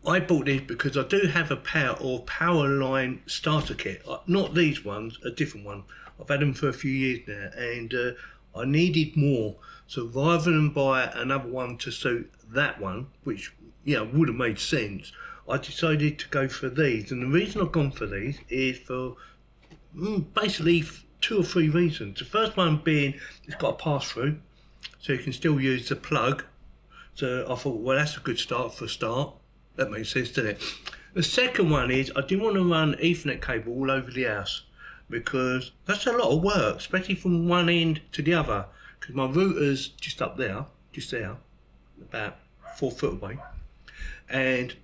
I bought these because I do have a pair of Powerline starter kit. Not these ones, a different one. I've had them for a few years now, and I needed more. So rather than buy another one to suit that one, which would have made sense, I decided to go for these. And the reason I've gone for these is for basically 2 or 3 reasons. The first one being it's got a pass through, so you can still use the plug. So I thought, well, that's a good start for a start. That makes sense, doesn't it? The second one is I didn't want to run Ethernet cable all over the house, because that's a lot of work, especially from one end to the other, because my router's just up there, about 4 foot away, and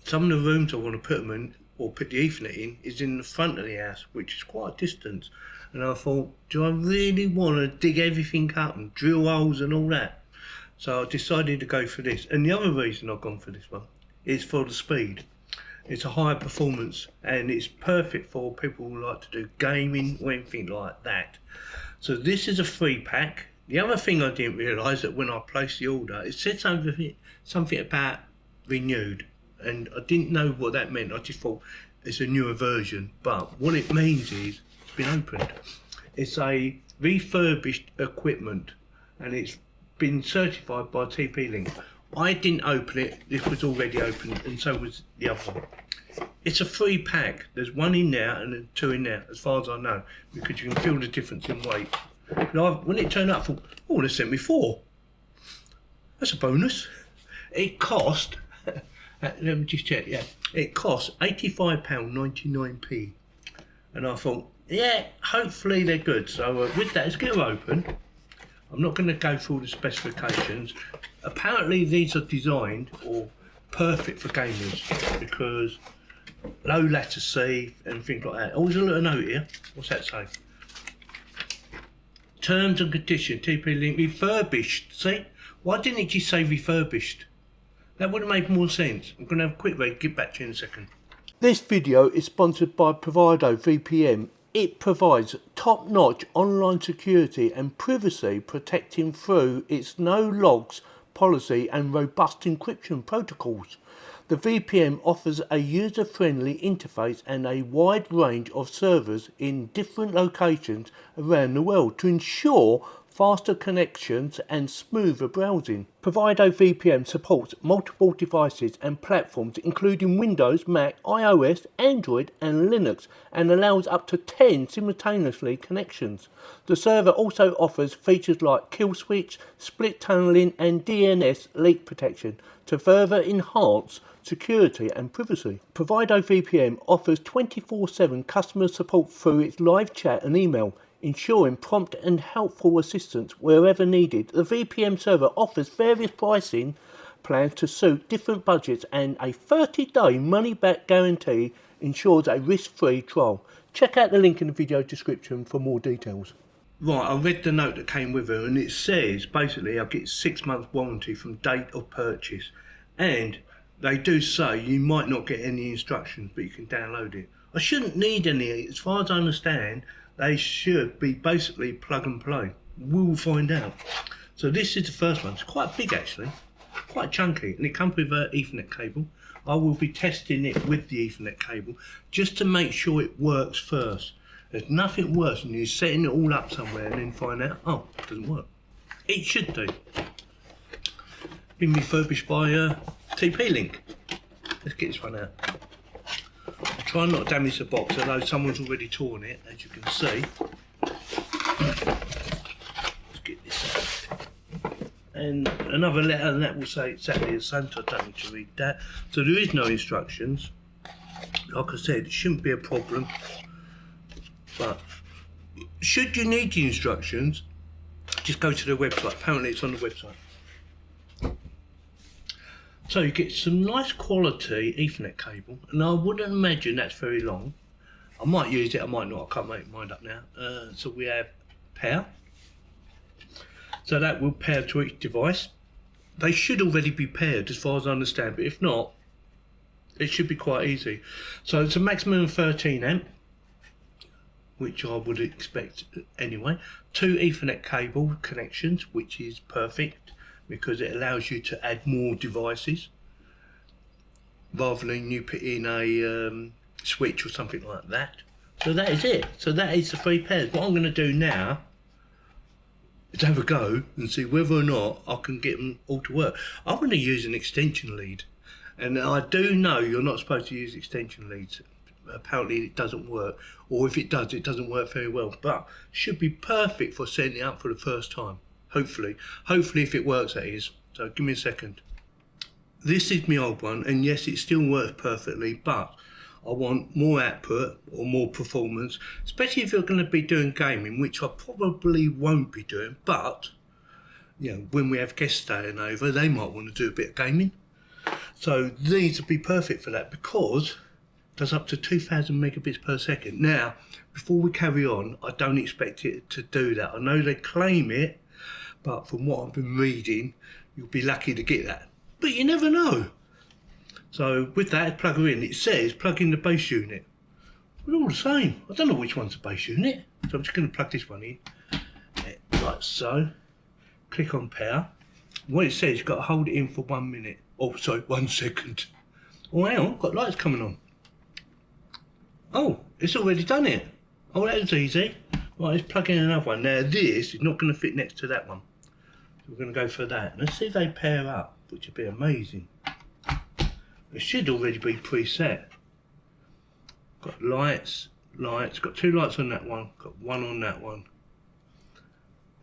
some of the rooms I want to put them in, or put the Ethernet in, is in the front of the house, which is quite a distance. And I thought, do I really want to dig everything up and drill holes and all that? So I decided to go for this. And the other reason I've gone for this one is for the speed. It's a high performance, and it's perfect for people who like to do gaming or anything like that. So this is a 3-pack. The other thing I didn't realise, that when I placed the order, it said something about renewed, and I didn't know what that meant. I just thought it's a newer version, but what it means is it's been opened. It's a refurbished equipment, and it's been certified by TP-Link. I didn't open it, this was already open, and so was the other one. It's a 3-pack, there's 1 in there and then 2 in there, as far as I know, because you can feel the difference in weight. When it turned up, I thought, oh, they sent me 4. That's a bonus. It cost, let me just check, it cost £85.99p. And I thought, yeah, hopefully they're good. So with that, let's get them open. I'm not going to go through all the specifications. Apparently these are designed or perfect for gamers, because low latency and things like that. Oh, there's a little note here. What's that say? Terms and conditions, TP-Link refurbished. See? Why didn't it just say refurbished? That would have made more sense. I'm going to have a quick read, get back to you in a second. This video is sponsored by Provido VPN. It provides top-notch online security and privacy, protecting through its no logs policy and robust encryption protocols. The VPN offers a user-friendly interface and a wide range of servers in different locations around the world to ensure faster connections and smoother browsing. Provido VPN supports multiple devices and platforms including Windows, Mac, iOS, Android and Linux, and allows up to 10 simultaneously connections. The server also offers features like kill switch, split tunneling and DNS leak protection to further enhance security and privacy. Provido VPN offers 24/7 customer support through its live chat and email, ensuring prompt and helpful assistance wherever needed. The VPN server offers various pricing plans to suit different budgets, and a 30-day money-back guarantee ensures a risk-free trial. Check out the link in the video description for more details. Right, I read the note that came with it, and it says basically I'll get 6 months warranty from date of purchase, and they do say you might not get any instructions, but you can download it. I shouldn't need any, as far as I understand. They should be basically plug and play. We'll find out. So this is the first one. It's quite big actually, quite chunky, and it comes with an Ethernet cable. I will be testing it with the Ethernet cable just to make sure it works first. There's nothing worse than you setting it all up somewhere and then find out, oh, it doesn't work. It should do. Been refurbished by TP-Link. Let's get this one out. Try not to damage the box, although someone's already torn it, as you can see. Let's get this out. And another letter, and that will say exactly the same, so I don't need to read that. So there is no instructions. Like I said, it shouldn't be a problem. But should you need the instructions, just go to the website. Apparently it's on the website. So you get some nice quality Ethernet cable, and I wouldn't imagine that's very long. I might use it, I might not, I can't make my mind up now. So we have power. So that will pair to each device. They should already be paired as far as I understand, but if not, it should be quite easy. So it's a maximum of 13 amp, which I would expect anyway. 2 Ethernet cable connections, which is perfect, because it allows you to add more devices. rather than you put in a switch or something like that. So that is it. So that is the 3 pairs. What I'm going to do now is have a go and see whether or not I can get them all to work. I'm going to use an extension lead, and I do know you're not supposed to use extension leads. Apparently it doesn't work, or if it does, it doesn't work very well, but should be perfect for setting it up for the first time. Hopefully if it works, that is. So give me a second. This is my old one, and yes, it still works perfectly, but I want more output or more performance, especially if you're going to be doing gaming, which I probably won't be doing, but you know, when we have guests staying over, they might want to do a bit of gaming. So these would be perfect for that, because it does up to 2000 megabits per second. Now, before we carry on, I don't expect it to do that. I know they claim it, but from what I've been reading, you'll be lucky to get that. But you never know. So with that, plug her in. It says plug in the base unit. We're all the same. I don't know which one's the base unit. So I'm just going to plug this one in. Like so. Click on power. What it says, you've got to hold it in for 1 minute. Oh, sorry, 1 second. Oh, hang on, got lights coming on. Oh, it's already done it. Oh, that was easy. Right, let's plug in another one. Now this is not going to fit next to that one. So we're going to go for that. Let's see if they pair up, which would be amazing. It should already be preset. Got lights, got 2 lights on that one, got 1 on that one.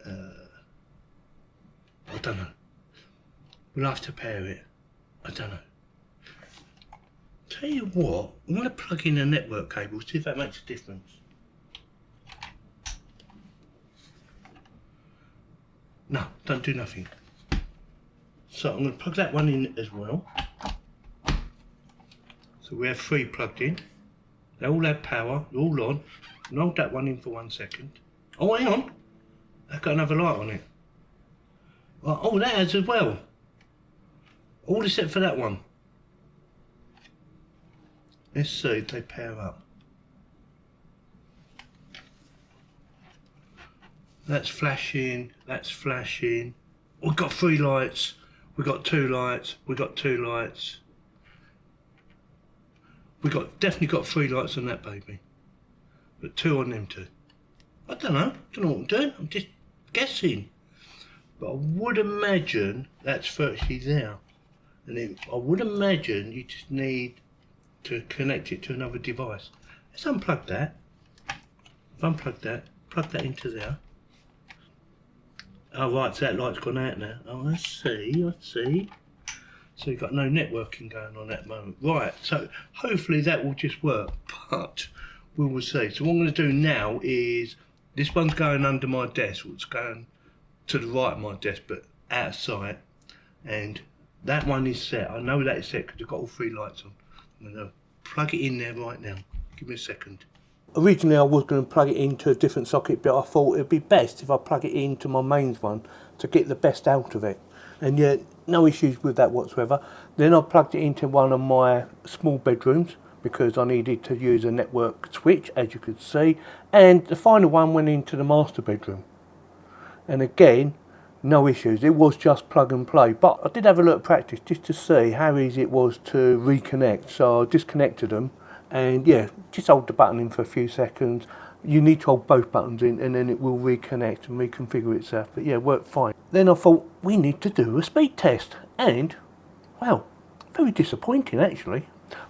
I don't know. We'll have to pair it. I don't know. Tell you what, I'm going to plug in a network cable, see if that makes a difference. No, don't do nothing. So I'm going to plug that one in as well. So we have 3 plugged in. They all have power, they're all on. And hold that one in for 1 second. Oh, hang on. I've got another light on it. Oh, that has as well. All except for that one. Let's see if they pair up. That's flashing, that's flashing. We've got 3 lights, we've got 2 lights, we've got 2 lights. Definitely got 3 lights on that baby. But 2 on them 2. I don't know what I'm doing, I'm just guessing. But I would imagine that's virtually there. And then I would imagine you just need to connect it to another device. Let's unplug that. Unplug that, plug that into there. Oh right, so that light's gone out now. Oh, I see. So you've got no networking going on at the moment. Right, so hopefully that will just work, but we will see. So what I'm going to do now is, this one's going under my desk, it's going to the right of my desk, but out of sight. And that one is set. I know that is set because I've got all 3 lights on. I'm going to plug it in there right now. Give me a second. Originally I was going to plug it into a different socket, but I thought it'd be best if I plug it into my mains one to get the best out of it. And yet, no issues with that whatsoever. Then I plugged it into one of my small bedrooms because I needed to use a network switch, as you could see. And the final one went into the master bedroom. And again, no issues. It was just plug and play. But I did have a little practice just to see how easy it was to reconnect. So I disconnected them. And yeah, just hold the button in for a few seconds. You need to hold both buttons in and then it will reconnect and reconfigure itself. But yeah, it worked fine. Then I thought, we need to do a speed test. And, well, very disappointing actually.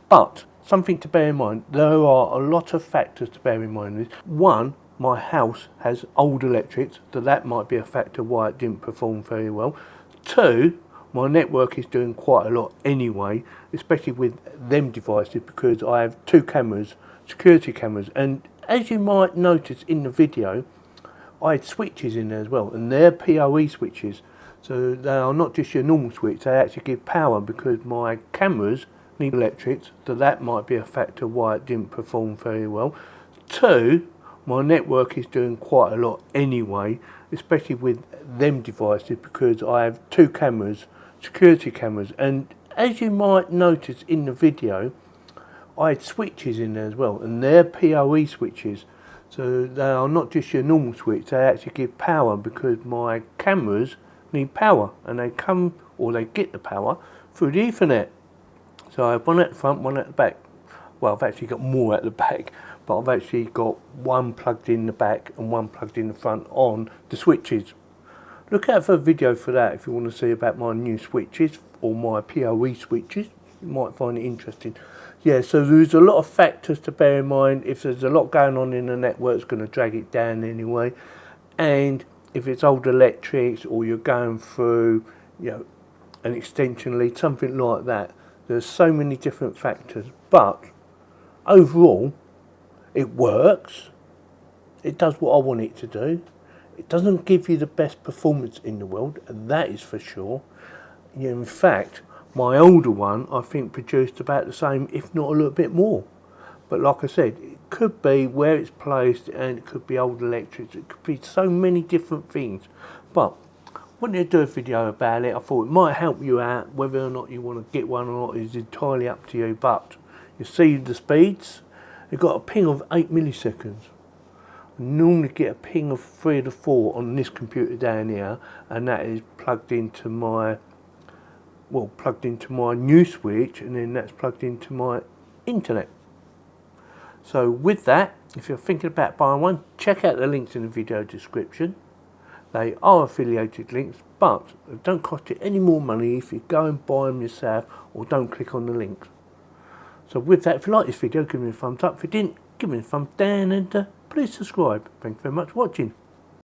But something to bear in mind, there are a lot of factors to bear in mind. One, my house has old electrics, so that might be a factor why it didn't perform very well. 2, my network is doing quite a lot anyway, especially with them devices, because I have 2 cameras, security cameras, and as you might notice in the video, I had switches in there as well, and they're PoE switches, so they are not just your normal switch, they actually give power because my cameras need electrics, so that might be a factor why it didn't perform very well. 2, my network is doing quite a lot anyway, especially with them devices, because I have 2 cameras, security cameras, and as you might notice in the video, I had switches in there as well, and they're PoE switches, so they are not just your normal switch, they actually give power because my cameras need power, and they come, or they get the power through the Ethernet. So I have one at the front, one at the back. Well, I've actually got more at the back, but I've actually got one plugged in the back and one plugged in the front on the switches. Look out for a video for that if you want to see about my new switches or my PoE switches. You might find it interesting. Yeah, so there's a lot of factors to bear in mind. If there's a lot going on in the network, it's going to drag it down anyway. And if it's old electrics or you're going through, you know, an extension lead, something like that, there's so many different factors. But overall, it works. It does what I want it to do. It doesn't give you the best performance in the world, and that is for sure. Yeah, in fact, my older one, I think, produced about the same, if not a little bit more. But like I said, it could be where it's placed, and it could be old electrics. It could be so many different things. But I wanted to do a video about it. I thought it might help you out. Whether or not you want to get one or not is entirely up to you. But you see the speeds. You've got a ping of 8 milliseconds. I normally get a ping of 3 to 4 on this computer down here, and that is plugged into my new switch, and then that's plugged into my internet. So with that, if you're thinking about buying one, check out the links in the video description. They are affiliated links, but it don't cost you any more money if you go and buy them yourself, or don't click on the links. So with that, if you like this video, give me a thumbs up. If you didn't, give me a thumbs down, and please subscribe. Thank you very much for watching.